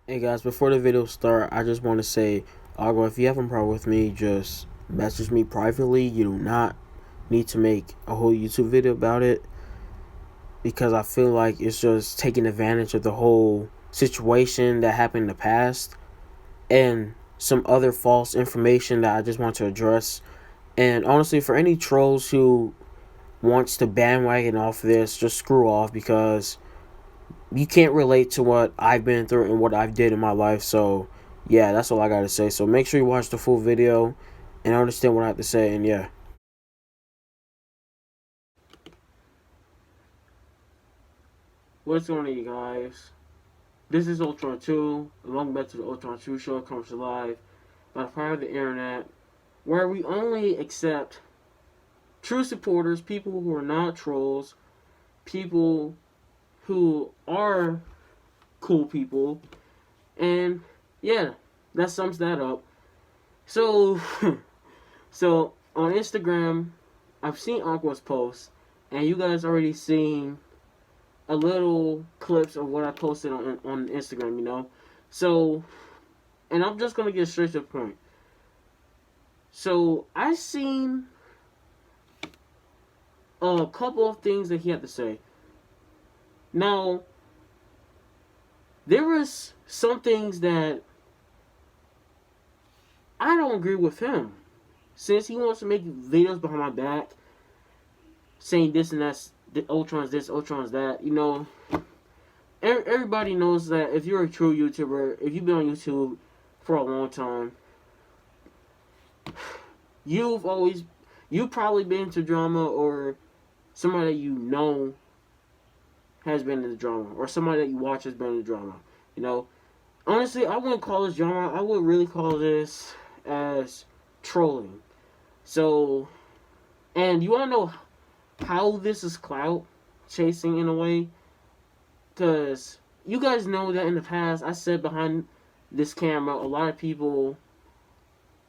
Hey guys, before the video start, I just want to say, Agua, if you have a problem with me, just message me privately. You do not need to make a whole YouTube video about it because I feel like it's just taking advantage of the whole situation that happened in the past and some other false information that I just want to address. And honestly, for any trolls who wants to bandwagon off this, just screw off because you can't relate to what I've been through and what I've did in my life. So yeah, that's all I gotta say. So make sure you watch the full video and understand what I have to say. And yeah, what's going on, you guys? This is UltronTu. Welcome back to the UltronTu show. Comes live by the power of the internet, where we only accept true supporters, people who are not trolls, people who are cool people, and yeah, that sums that up. So, so on Instagram, I've seen Aqua's post, and you guys already seen a little clips of what I posted on Instagram, you know. So, and I'm just gonna get straight to the point. So I seen a couple of things that he had to say. Now, there was some things that I don't agree with him. Since he wants to make videos behind my back, saying this and that's, Ultron's this, Ultron's that, you know, everybody knows that if you're a true YouTuber, if you've been on YouTube for a long time, you've probably been into drama, or somebody that you know has been in the drama, or somebody that you watch has been in the drama, you know. Honestly, I wouldn't call this drama. I would really call this as trolling. So, and you want to know how this is clout chasing in a way? Because you guys know that in the past, I said behind this camera, a lot of people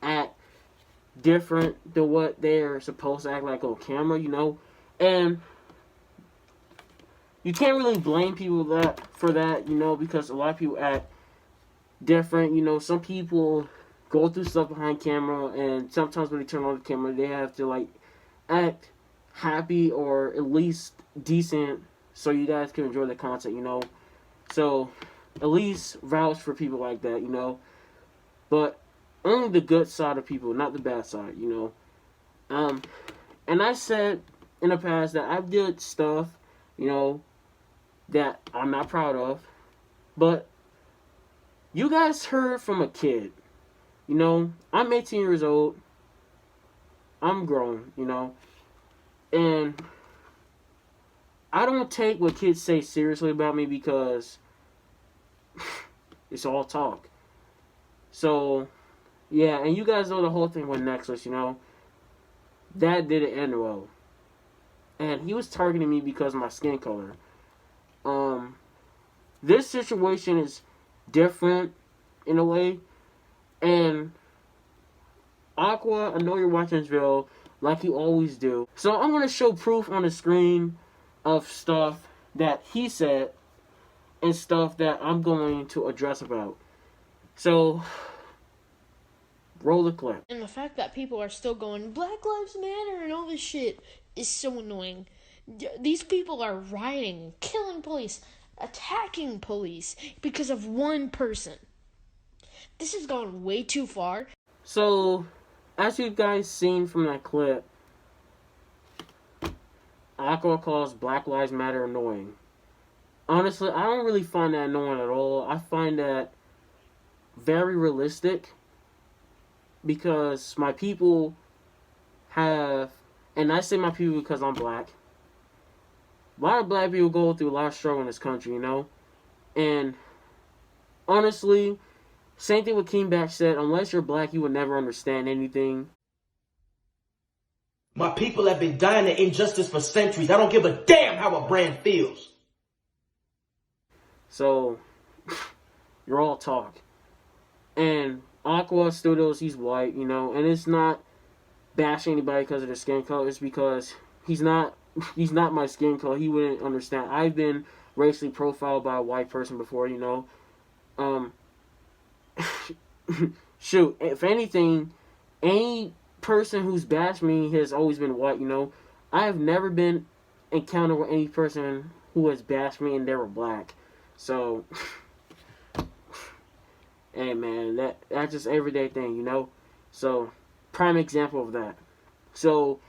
act different than what they're supposed to act like on camera, you know? And you can't really blame people for that, you know, because a lot of people act different, you know. Some people go through stuff behind camera, and sometimes when they turn on the camera, they have to, like, act happy or at least decent so you guys can enjoy the content, you know. So, at least vouch for people like that, you know. But only the good side of people, not the bad side, you know. And I said in the past that I did stuff, you know, that I'm not proud of. But you guys heard from a kid, you know. I'm 18 years old. I'm grown, you know. And I don't take what kids say seriously about me because it's all talk. So, yeah, and you guys know the whole thing with Nexus, you know. That didn't end well. And he was targeting me because of my skin color. This situation is different in a way. And Aqua, I know you're watching this video like you always do. So I'm going to show proof on the screen of stuff that he said and stuff that I'm going to address about. So, roll the clip. And the fact that people are still going Black Lives Matter and all this shit is so annoying. These people are rioting, killing police, attacking police because of one person. This has gone way too far. So, as you guys seen from that clip, Aqua calls Black Lives Matter annoying. Honestly, I don't really find that annoying at all. I find that very realistic because my people have, and I say my people because I'm black, a lot of black people go through a lot of struggle in this country, you know? And honestly, same thing with King Back said, unless you're black, you will never understand anything. My people have been dying of injustice for centuries. I don't give a damn how a brand feels. So, you're all talk. And Aqua Studios, he's white, you know, and it's not bashing anybody because of their skin color. It's because he's not my skin color. He wouldn't understand. I've been racially profiled by a white person before, you know. shoot, if anything, any person who's bashed me has always been white, you know. I have never been encountered with any person who has bashed me and they were black. So, hey man, that's just everyday thing, you know. So, prime example of that. So,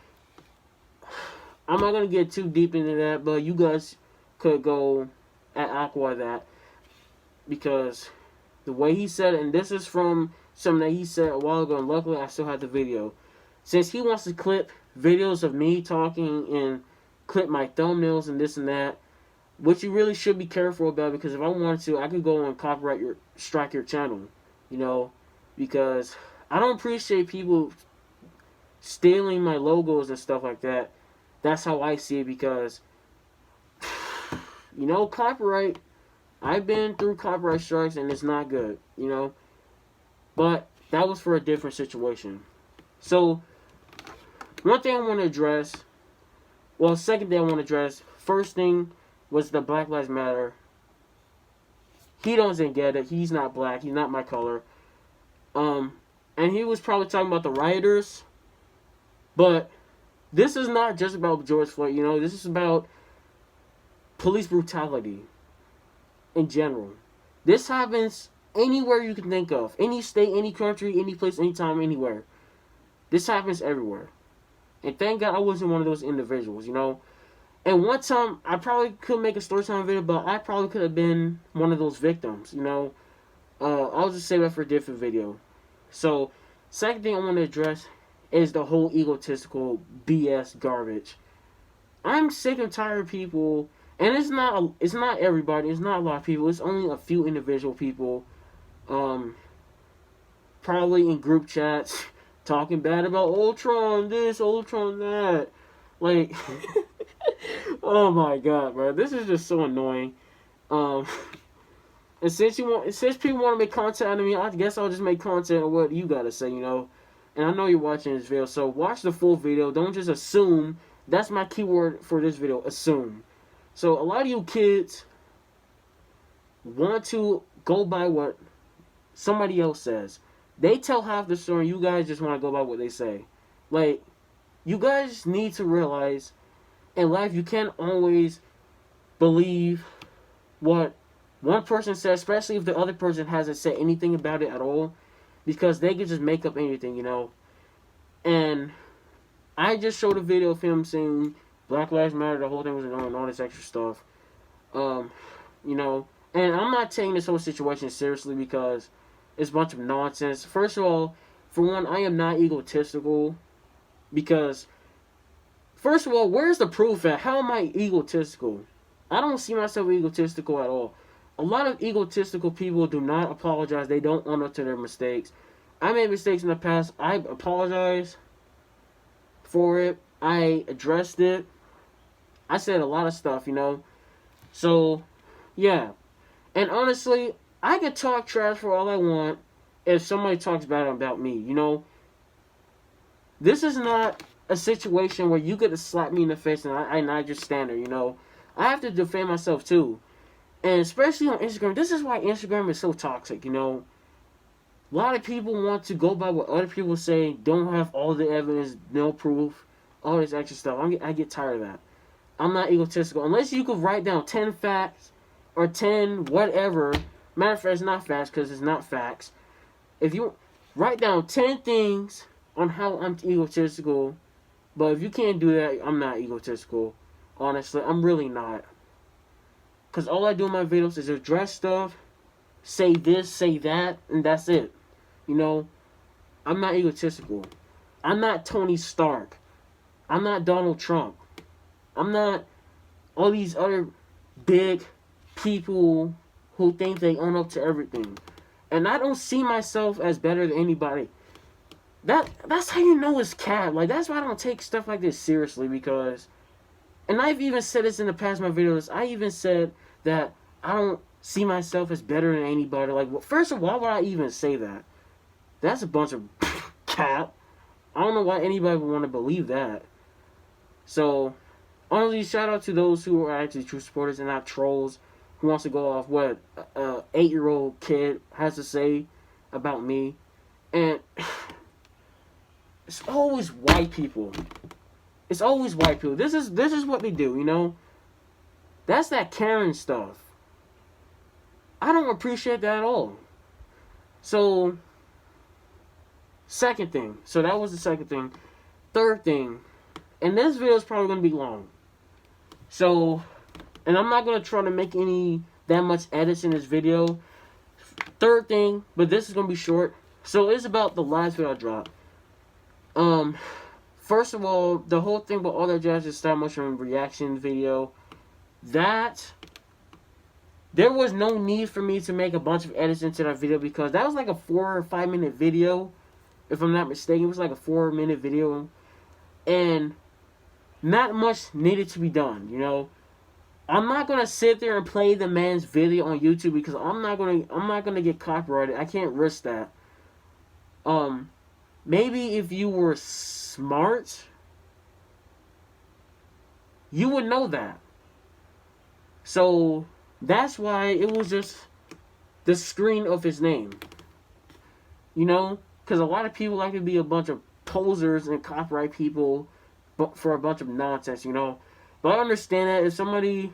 I'm not gonna get too deep into that, but you guys could go at Aqua that because the way he said it, and this is from something that he said a while ago, and luckily I still have the video. Since he wants to clip videos of me talking and clip my thumbnails and this and that, which you really should be careful about because if I wanted to, I could go and strike your channel, you know, because I don't appreciate people stealing my logos and stuff like that. That's how I see it because, you know, copyright, I've been through copyright strikes and it's not good, you know, but that was for a different situation. So, one thing I want to address, well, second thing I want to address, first thing was the Black Lives Matter. He doesn't get it. He's not black. He's not my color. And he was probably talking about the rioters. But this is not just about George Floyd, you know. This is about police brutality in general. This happens anywhere you can think of. Any state, any country, any place, anytime, anywhere. This happens everywhere. And thank God I wasn't one of those individuals, you know. And one time, I probably could make a story time video, but I probably could have been one of those victims, you know. I'll just save that for a different video. So, second thing I want to address is the whole egotistical BS garbage. I'm sick and tired of people, and it's not everybody, it's not a lot of people, it's only a few individual people, probably in group chats, talking bad about Ultron this, Ultron that. Like, oh my god, bro. This is just so annoying. And since people want to make content out of me, I guess I'll just make content of what you gotta say, you know. And I know you're watching this video, so watch the full video. Don't just assume. That's my keyword for this video, assume. So a lot of you kids want to go by what somebody else says. They tell half the story, you guys just want to go by what they say. Like, you guys need to realize in life you can't always believe what one person says, especially if the other person hasn't said anything about it at all, because they can just make up anything, you know. And I just showed a video of him saying Black Lives Matter, the whole thing was annoying, all this extra stuff. You know, and I'm not taking this whole situation seriously because it's a bunch of nonsense. First of all, for one, I am not egotistical because, first of all, where's the proof at? How am I egotistical? I don't see myself egotistical at all. A lot of egotistical people do not apologize. They don't own up to their mistakes. I made mistakes in the past. I apologize for it. I addressed it. I said a lot of stuff, you know. So, yeah. And honestly, I could talk trash for all I want if somebody talks bad about me, you know. This is not a situation where you get to slap me in the face and I just stand there, you know. I have to defend myself too. And especially on Instagram, this is why Instagram is so toxic, you know. A lot of people want to go by what other people say, don't have all the evidence, no proof, all this extra stuff. I get tired of that. I'm not egotistical. Unless you could write down 10 facts or 10 whatever. Matter of fact, it's not facts because it's not facts. If you write down 10 things on how I'm egotistical, but if you can't do that, I'm not egotistical. Honestly, I'm really not. Because all I do in my videos is address stuff, say this, say that, and that's it. You know, I'm not egotistical. I'm not Tony Stark. I'm not Donald Trump. I'm not all these other big people who think they own up to everything. And I don't see myself as better than anybody. That's how you know it's cap. Like, that's why I don't take stuff like this seriously, because... And I've even said this in the past my videos. I even said that I don't see myself as better than anybody. Like, well, first of all, why would I even say that? That's a bunch of cap. I don't know why anybody would want to believe that. So, honestly, shout out to those who are actually true supporters and not trolls who wants to go off what a 8-year-old kid has to say about me, and it's always white people. It's always white people. This is what they do, you know? That's that Karen stuff. I don't appreciate that at all. So, second thing. So that was the second thing. Third thing. And this video is probably going to be long. So, and I'm not going to try to make that much edits in this video. Third thing, but this is going to be short. So it's about the last video I dropped. First of all, the whole thing about all that jazz is stop motion reaction video. That there was no need for me to make a bunch of edits into that video because that was like a 4 or 5 minute video. If I'm not mistaken, it was like a 4-minute video. And not much needed to be done, you know. I'm not gonna sit there and play the man's video on YouTube because I'm not gonna get copyrighted. I can't risk that. Maybe if you were smart, you would know that. So that's why it was just the screen of his name. You know, because a lot of people like to be a bunch of posers and copyright people for a bunch of nonsense, you know. But I understand that if somebody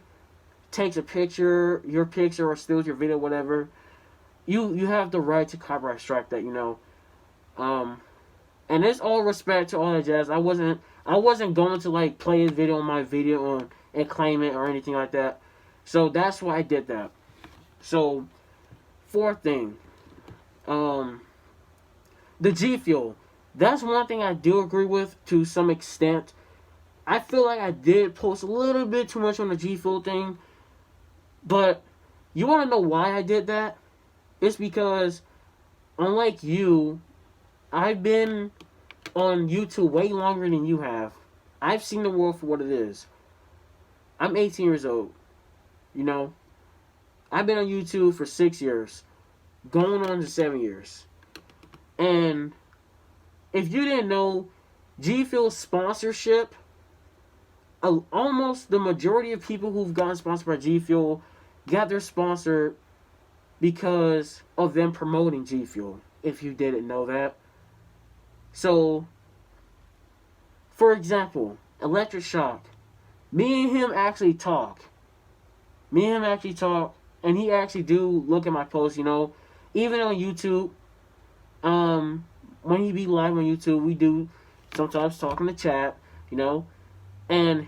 takes a picture, your picture, or steals your video, whatever, you have the right to copyright strike that, you know. And it's all respect to all that jazz. I wasn't going to like play a video on my video and claim it or anything like that. So that's why I did that. So fourth thing, the G Fuel. That's one thing I do agree with to some extent. I feel like I did post a little bit too much on the G Fuel thing. But you want to know why I did that? It's because, unlike you, I've been on YouTube way longer than you have. I've seen the world for what it is. I'm 18 years old. You know? I've been on YouTube for 6 years. Going on to 7 years. And if you didn't know, G Fuel's sponsorship, almost the majority of people who've gotten sponsored by G Fuel got their sponsor because of them promoting G Fuel, if you didn't know that. So, for example, Electric Shock. Me and him actually talk. And he actually do look at my posts, you know. Even on YouTube, when he be live on YouTube, we do sometimes talk in the chat, you know. And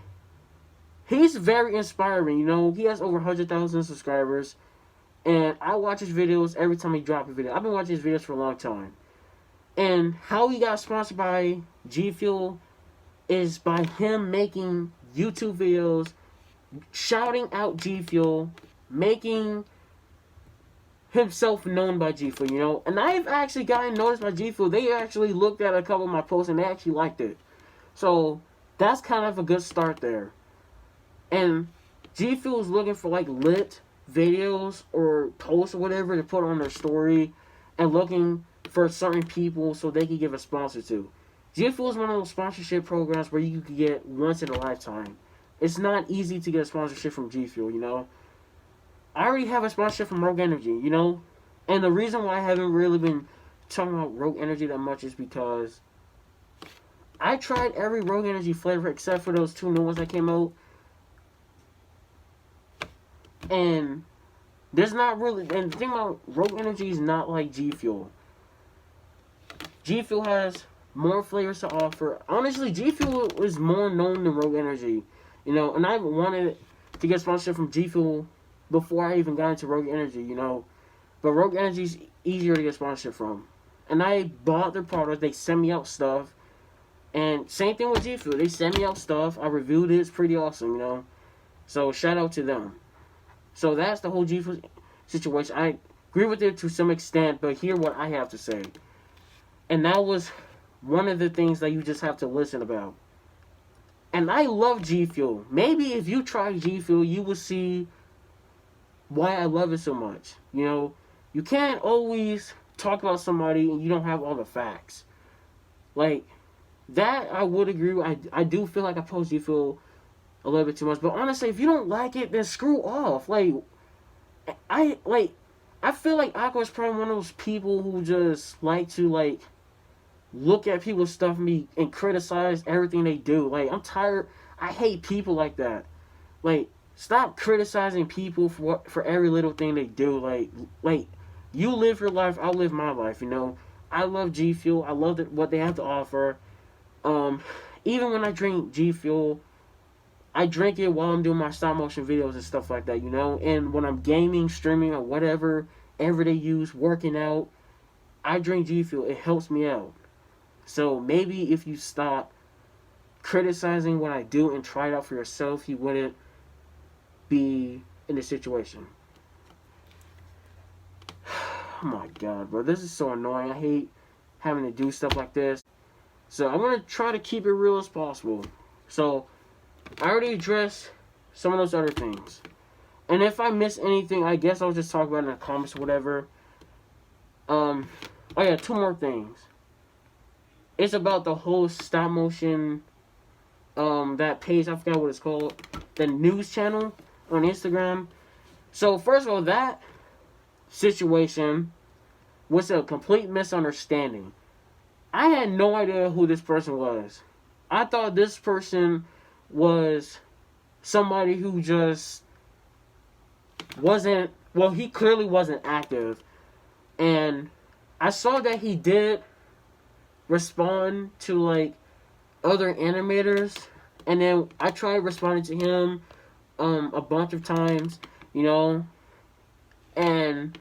he's very inspiring, you know. He has over 100,000 subscribers. And I watch his videos every time he drops a video. I've been watching his videos for a long time. And how he got sponsored by G Fuel is by him making YouTube videos, shouting out G Fuel, making himself known by G Fuel, you know. And I've actually gotten noticed by G Fuel. They actually looked at a couple of my posts and they actually liked it. So that's kind of a good start there. And G Fuel is looking for like lit videos or posts or whatever to put on their story and looking for certain people so they can give a sponsor to. G Fuel is one of those sponsorship programs where you can get once in a lifetime. It's not easy to get a sponsorship from G Fuel, you know. I already have a sponsorship from Rogue Energy, you know. And the reason why I haven't really been talking about Rogue Energy that much is because I tried every Rogue Energy flavor except for those 2 new ones that came out. And there's not really, and the thing about Rogue Energy is not like G Fuel. G Fuel has more flavors to offer. Honestly, G Fuel is more known than Rogue Energy, you know. And I wanted to get sponsorship from G Fuel before I even got into Rogue Energy, you know. But Rogue Energy is easier to get sponsorship from. And I bought their product. They sent me out stuff. And same thing with G Fuel. They sent me out stuff. I reviewed it. It's pretty awesome, you know. So shout out to them. So that's the whole G Fuel situation. I agree with it to some extent, but hear what I have to say. And that was one of the things that you just have to listen about. And I love G Fuel. Maybe if you try G Fuel, you will see why I love it so much. You know, you can't always talk about somebody and you don't have all the facts. Like, that I would agree with. I do feel like I post G Fuel a little bit too much. But honestly, if you don't like it, then screw off. Like, I feel like Aqua is probably one of those people who just like to like look at people's stuff and criticize everything they do. Like, I'm tired. I hate people like that. Like, stop criticizing people for every little thing they do. Like you live your life, I'll live my life. You know, I love G Fuel. I love what they have to offer. Um, Even when I drink G Fuel, I drink it while I'm doing my stop motion videos and stuff like that. You know, and when I'm gaming, streaming, or whatever everyday use, working out, I drink G Fuel. It helps me out. So maybe if you stop criticizing what I do and try it out for yourself, you wouldn't be in this situation. Oh my god, bro. This is so annoying. I hate having to do stuff like this. So I'm going to try to keep it real as possible. So I already addressed some of those other things. And if I miss anything, I guess I'll just talk about it in the comments or whatever. Oh yeah, two more things. It's about the whole stop motion, that page, I forgot what it's called, the news channel on Instagram. So first of all, that situation was a complete misunderstanding. I had no idea who this person was. I thought this person was somebody who just wasn't, well, he clearly wasn't active. And I saw that he did respond to like other animators, and then I tried responding to him a bunch of times, you know. And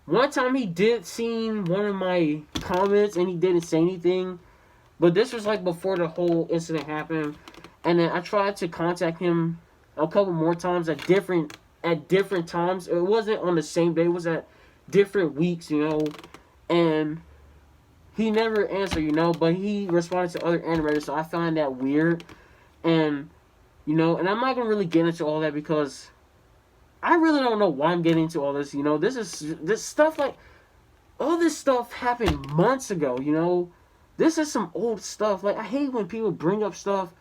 one time he did see one of my comments and he didn't say anything, but this was like before the whole incident happened. And then I tried to contact him a couple more times at different times. It wasn't on the same day, it was at different weeks, you know. And he never answered, you know, but he responded to other animators, so I find that weird. And, you know, and I'm not going to really get into all that because I really don't know why I'm getting into all this, you know. This stuff, like, all this stuff happened months ago, you know. This is some old stuff. Like, I hate when people bring up stuff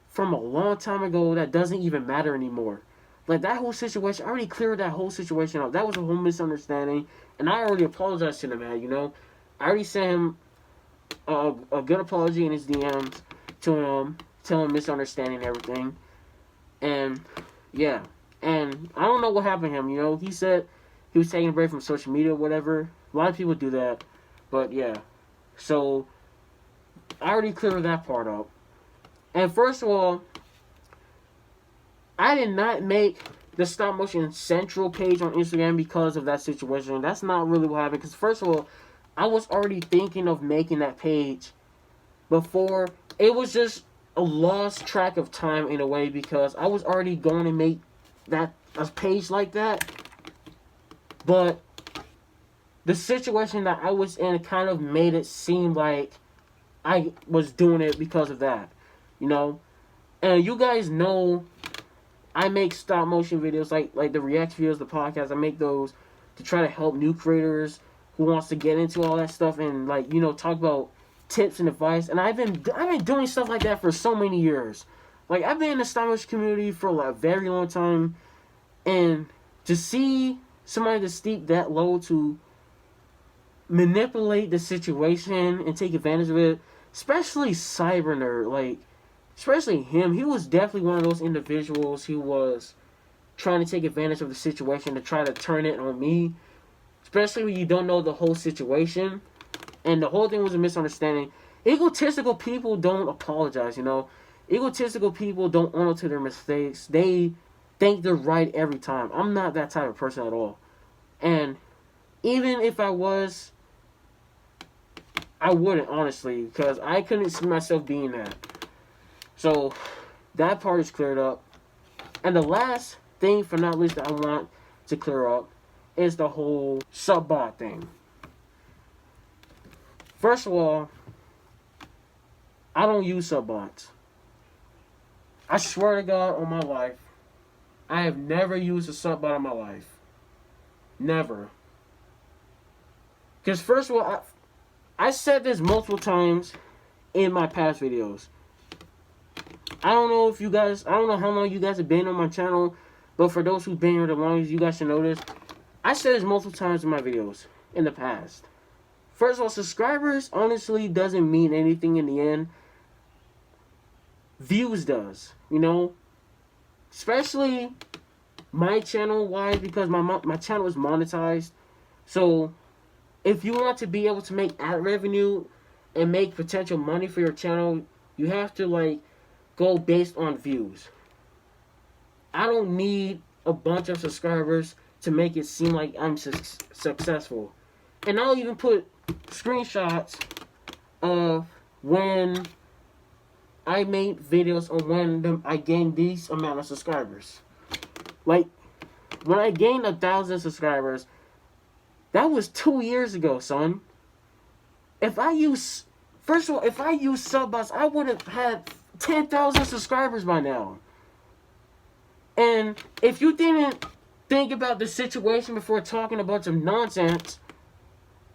from a long time ago that doesn't even matter anymore. Like, that whole situation, I already cleared that whole situation up. That was a whole misunderstanding, and I already apologized to the man, you know. I already sent him a good apology in his DMs to him, telling him misunderstanding and everything. And, yeah. And I don't know what happened to him, you know. He said he was taking a break from social media or whatever. A lot of people do that. But, yeah. So, I already cleared that part up. And first of all, I did not make the stop motion central page on Instagram because of that situation. That's not really what happened. Because first of all, I was already thinking of making that page before. It was just a lost track of time in a way because I was already going to make that a page like that. But the situation that I was in kind of made it seem like I was doing it because of that, you know. And you guys know I make stop motion videos like the react videos, the podcast. I make those to try to help new creators who wants to get into all that stuff and, like, you know, talk about tips and advice. And I've been doing stuff like that for so many years. Like, I've been in the stop motion community for like a very long time, and to see somebody to steep that low to manipulate the situation and take advantage of it, especially Cybernerd, like, especially him, he was definitely one of those individuals who was trying to take advantage of the situation to try to turn it on me, especially when you don't know the whole situation. And the whole thing was a misunderstanding. Egotistical people don't apologize, you know. Egotistical people don't own up to their mistakes. They think they're right every time. I'm not that type of person at all. And even if I was, I wouldn't, honestly, because I couldn't see myself being that. So, that part is cleared up. And the last thing, for not least, that I want to clear up is the whole sub-bot thing. First of all, I don't use sub-bots. I swear to God on my life, I have never used a sub-bot in my life. Never. Because first of all, I said this multiple times in my past videos. I don't know how long you guys have been on my channel, but for those who've been here the longest, you guys should know this. I said this multiple times in my videos in the past. First of all, subscribers honestly doesn't mean anything in the end. Views does, you know? Especially my channel, why? Because my channel is monetized. So if you want to be able to make ad revenue and make potential money for your channel, you have to like go based on views. I don't need a bunch of subscribers to make it seem like I'm successful. And I'll even put screenshots of when I made videos on when I gained these amount of subscribers. Like, when I gained 1,000 subscribers, that was 2 years ago, son. If I use Subbots, I would have had 10,000 subscribers by now. And if you didn't think about the situation before talking a bunch of nonsense,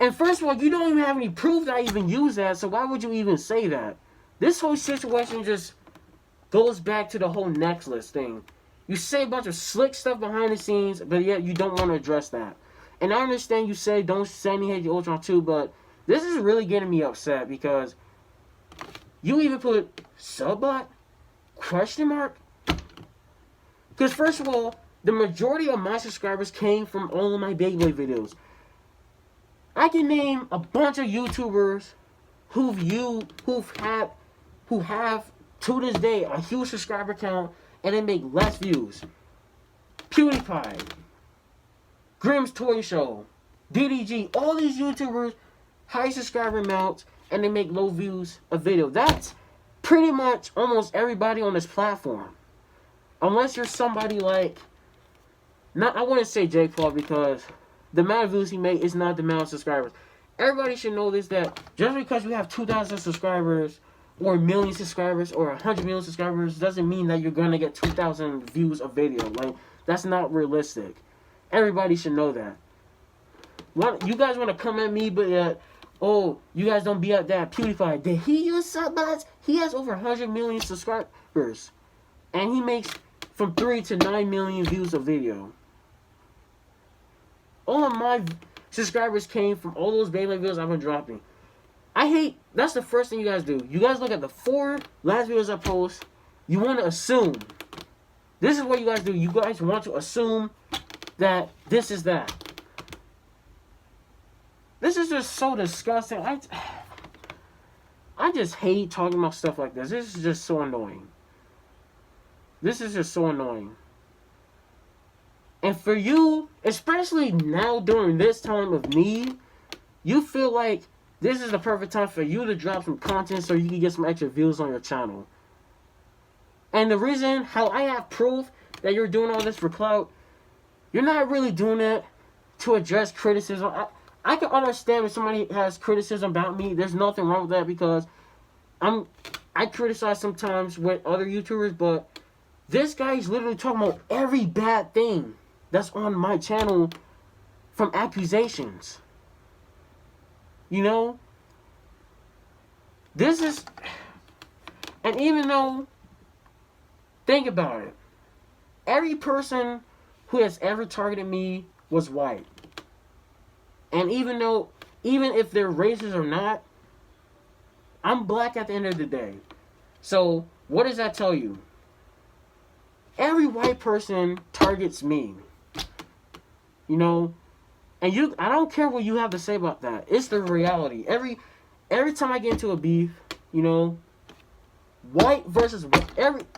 and first of all, you don't even have any proof that I even use that, so why would you even say that? This whole situation just goes back to the whole Nextless thing. You say a bunch of slick stuff behind the scenes, but yet you don't want to address that. And I understand you say don't send me hate to UltronTu, but this is really getting me upset because you even put Subbot? Question mark? Because first of all, the majority of my subscribers came from all of my Beyblade videos. I can name a bunch of YouTubers who have to this day a huge subscriber count and they make less views. PewDiePie, Grimm's Toy Show, DDG, all these YouTubers, high subscriber amounts, and they make low views a video. That's pretty much almost everybody on this platform. Unless you're somebody like, I wouldn't say Jake Paul because the amount of views he made is not the amount of subscribers. Everybody should know this, that just because you have 2,000 subscribers or a million subscribers or 100 million subscribers doesn't mean that you're going to get 2,000 views a video. Like, that's not realistic. Everybody should know that. You guys want to come at me, but oh, you guys don't be at that. PewDiePie, did he use Subbots? He has over 100 million subscribers. And he makes from 3 to 9 million views a video. All of my subscribers came from all those Beyblade videos I've been dropping. That's the first thing you guys do. You guys look at the 4 last videos I post. You want to assume. This is what you guys do. You guys want to assume that this is that. This is just so disgusting. I just hate talking about stuff like this. This is just so annoying. This is just so annoying. And for you, especially now during this time of need, you feel like this is the perfect time for you to drop some content so you can get some extra views on your channel. And the reason how I have proof that you're doing all this for clout, you're not really doing it to address criticism. I can understand if somebody has criticism about me. There's nothing wrong with that because I criticize sometimes with other YouTubers, but this guy is literally talking about every bad thing that's on my channel from accusations. You know? This is... And even though... Think about it. Every person who has ever targeted me was white. And even if they're racist or not, I'm black at the end of the day. So, what does that tell you? Every white person targets me. You know? And I don't care what you have to say about that. It's the reality. Every time I get into a beef, you know,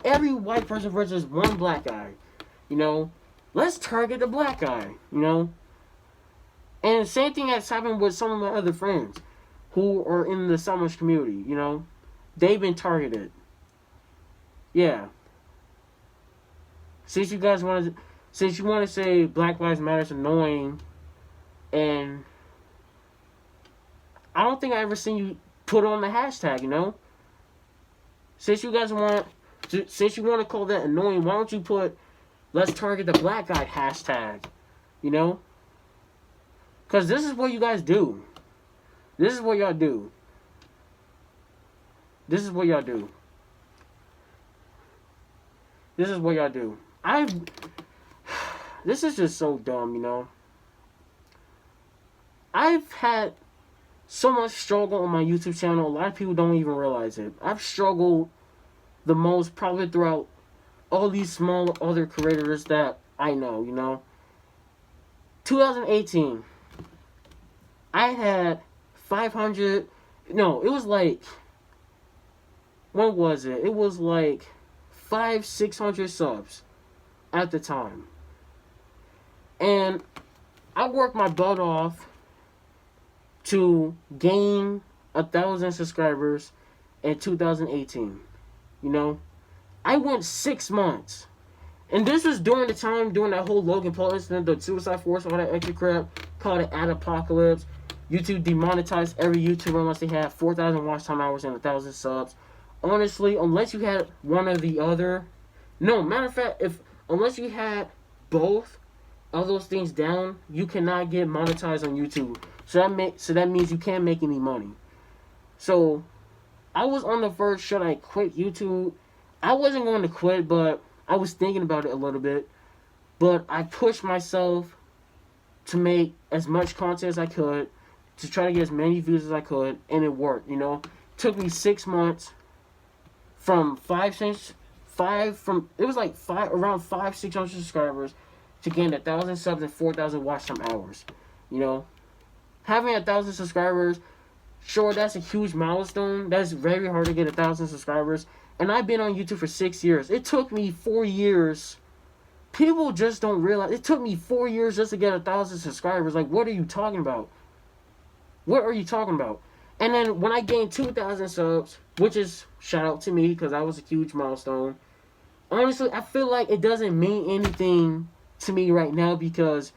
every white person versus one black guy, you know, let's target the black guy, you know. And the same thing has happened with some of my other friends who are in the Summers community, you know. They've been targeted. Yeah. Since you want to say Black Lives Matter is annoying, and I don't think I ever seen you put on the hashtag, you know. Since you want to call that annoying, why don't you put let's target the black guy hashtag, you know? Because this is what you guys do. This is what y'all do. This is what y'all do. This is what y'all do. This is just so dumb, you know? I've had so much struggle on my YouTube channel. A lot of people don't even realize it. I've struggled the most probably throughout all these small other creators that I know, 2018, I had 500, no, it was like, when was it? It was like 600 subs at the time. And I worked my butt off to gain 1,000 subscribers in 2018. I went 6 months. And this was during the time, during that whole Logan Paul incident, the Suicide Force, all that extra crap, called it Ad Apocalypse. YouTube demonetized every YouTuber unless they had 4,000 watch time hours and 1,000 subs. Honestly, unless you had one or the other, no, matter of fact, unless you had both of those things down, you cannot get monetized on YouTube. So that means you can't make any money. So I was on the verge, should I quit YouTube? I wasn't going to quit, but I was thinking about it a little bit. But I pushed myself to make as much content as I could, to try to get as many views as I could, and it worked, Took me 6 months from around 600 subscribers to gain 1,000 subs and 4,000 watch time hours. Having 1,000 subscribers, sure, that's a huge milestone. That's very hard to get 1,000 subscribers. And I've been on YouTube for 6 years. It took me 4 years. People just don't realize it took me 4 years just to get 1,000 subscribers. Like, what are you talking about? What are you talking about? And then when I gained 2,000 subs, which is shout out to me because that was a huge milestone. Honestly, I feel like it doesn't mean anything to me right now because,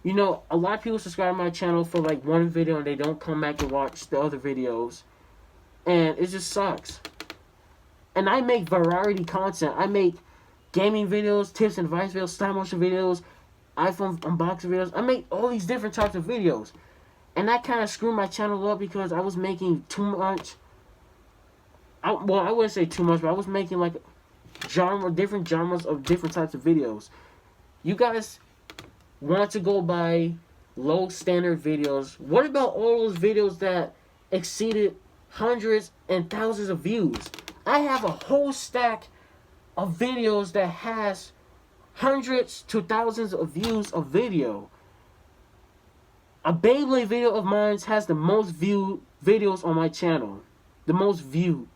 a lot of people subscribe to my channel for like one video and they don't come back and watch the other videos. And it just sucks. And I make variety content. I make gaming videos, tips and advice videos, stop motion videos, iPhone unboxing videos. I make all these different types of videos. And that kind of screwed my channel up because I was making too much. I wouldn't say too much, but I was making like different genres of different types of videos. You guys want to go by low standard videos. What about all those videos that exceeded hundreds and thousands of views? I have a whole stack of videos that has hundreds to thousands of views of video. A Beyblade video of mine has the most viewed videos on my channel. The most viewed.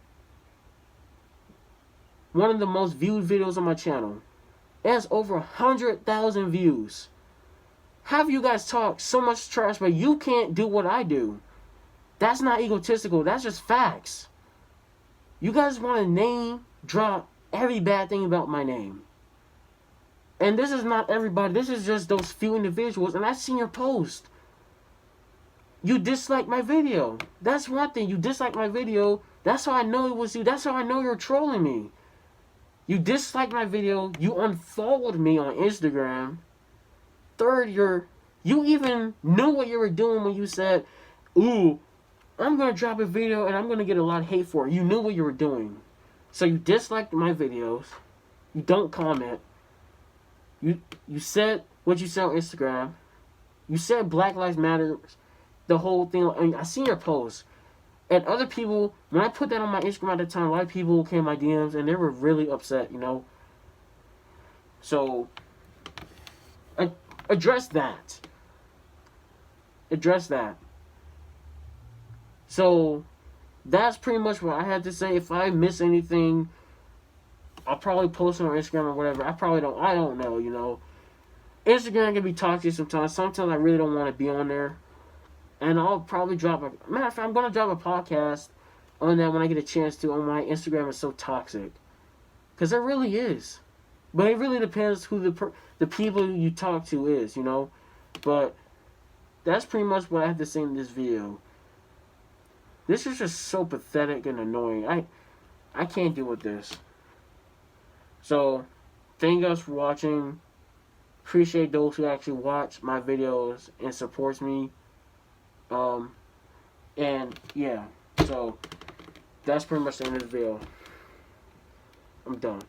One of the most viewed videos on my channel. It has over 100,000 views. Have you guys talk so much trash, but you can't do what I do? That's not egotistical. That's just facts. You guys want to name drop every bad thing about my name. And this is not everybody. This is just those few individuals. And I've seen your post. You disliked my video. That's one thing. You disliked my video. That's how I know it was you. That's how I know you're trolling me. You disliked my video. You unfollowed me on Instagram. Third, you even knew what you were doing when you said, ooh, I'm going to drop a video and I'm going to get a lot of hate for it. You knew what you were doing. So you disliked my videos. You don't comment. You said what you said on Instagram. You said Black Lives Matter. The whole thing. I mean, I seen your posts. And other people, when I put that on my Instagram at the time, a lot of people came in my DMs and they were really upset, So, address that. Address that. So, that's pretty much what I had to say. If I miss anything, I'll probably post it on Instagram or whatever. I don't know, Instagram can be toxic sometimes. Sometimes I really don't want to be on there. And I'll probably matter of fact, I'm going to drop a podcast on that when I get a chance to. On my Instagram is so toxic. Because it really is. But it really depends who the people you talk to is, But that's pretty much what I have to say in this video. This is just so pathetic and annoying. I can't deal with this. So, thank you guys for watching. Appreciate those who actually watch my videos and supports me. And yeah, so that's pretty much the end of the video. I'm done.